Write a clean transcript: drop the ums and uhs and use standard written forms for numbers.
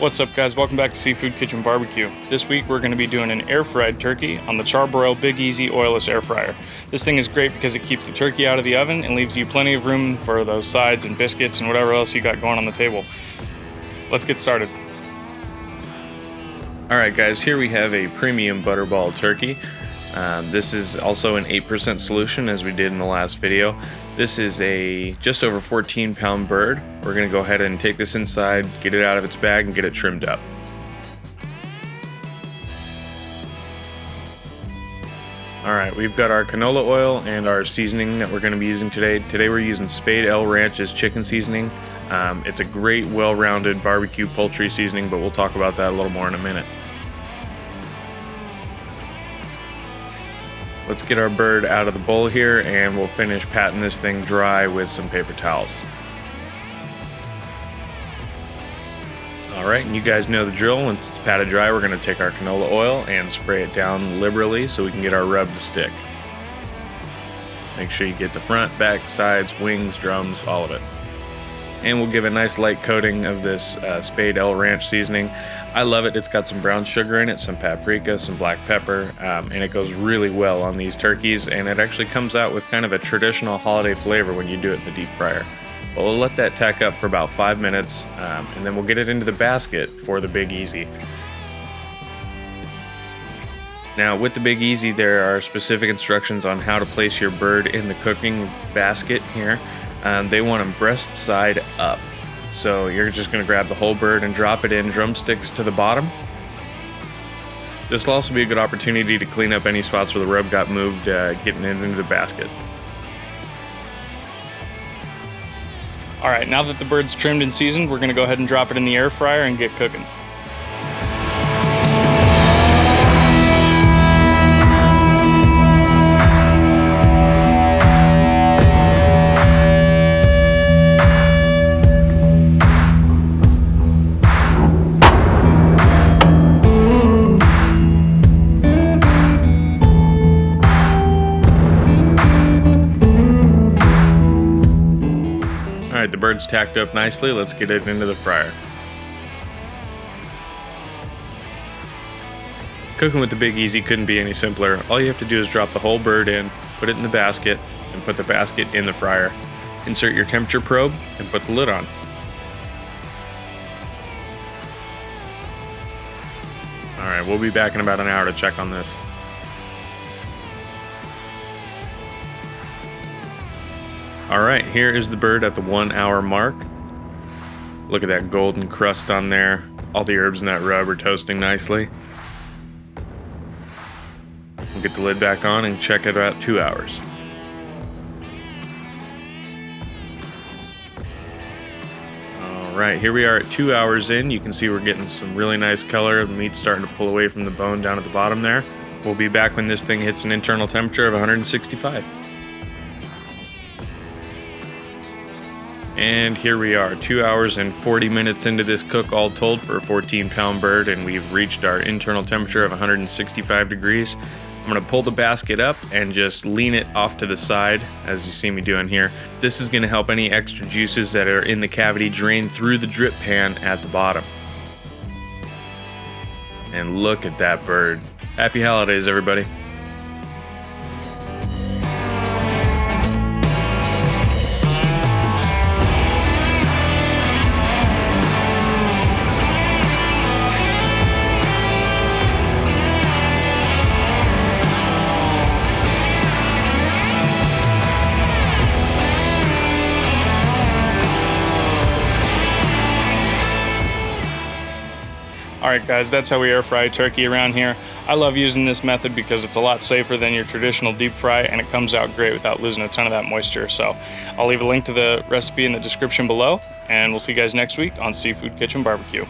What's up, guys? Welcome back to Seafood Kitchen Barbecue. This week we're going to be doing an air-fried turkey on the Charbroil Big Easy oilless air fryer. This thing is great because it keeps the turkey out of the oven and leaves you plenty of room for those sides and biscuits and whatever else you got going on the table. Let's get started. Alright guys, here we have a premium butterball turkey. This is also an 8% solution, as we did in the last video. This is a just over 14-pound bird. We're going to go ahead and take this inside, get it out of its bag, and get it trimmed up. Alright, we've got our canola oil and our seasoning that we're going to be using today. Today we're using Spade El Ranch's chicken seasoning. It's a great, well-rounded barbecue poultry seasoning, but we'll talk about that a little more in a minute. Let's get our bird out of the bowl here, and we'll finish patting this thing dry with some paper towels. Alright, and you guys know the drill. Once it's patted dry, we're going to take our canola oil and spray it down liberally so we can get our rub to stick. Make sure you get the front, back, sides, wings, drums, all of it. And we'll give a nice light coating of this Spade El Ranch seasoning. I love it. It's got some brown sugar in it, some paprika, some black pepper, and it goes really well on these turkeys, and it actually comes out with kind of a traditional holiday flavor when you do it in the deep fryer. But we'll let that tack up for about 5 minutes, and then we'll get it into the basket for the Big Easy. Now with the Big Easy, there are specific instructions on how to place your bird in the cooking basket here. They want them breast side up. So you're just going to grab the whole bird and drop it in drumsticks to the bottom. This will also be a good opportunity to clean up any spots where the rub got moved, getting it into the basket. Alright, now that the bird's trimmed and seasoned, we're going to go ahead and drop it in the air fryer and get cooking. Alright, the bird's tacked up nicely. Let's get it into the fryer. Cooking with the Big Easy couldn't be any simpler. All you have to do is drop the whole bird in, put it in the basket, and put the basket in the fryer. Insert your temperature probe and put the lid on. Alright, we'll be back in about an hour to check on this. Alright, here is the bird at the 1 hour mark. Look at that golden crust on there. All the herbs in that rub are toasting nicely. We'll get the lid back on and check it at 2 hours. Alright, here we are at 2 hours in. You can see we're getting some really nice color. The meat's starting to pull away from the bone down at the bottom there. We'll be back when this thing hits an internal temperature of 165. And here we are, 2 hours and 40 minutes into this cook all told for a 14-pound bird, and we've reached our internal temperature of 165 degrees. I'm going to pull the basket up and just lean it off to the side, as you see me doing here. This is going to help any extra juices that are in the cavity drain through the drip pan at the bottom. And look at that bird. Happy holidays, everybody. Alright guys, that's how we air fry turkey around here. I love using this method because it's a lot safer than your traditional deep fry, and it comes out great without losing a ton of that moisture. So I'll leave a link to the recipe in the description below, and we'll see you guys next week on Seafood Kitchen Barbecue.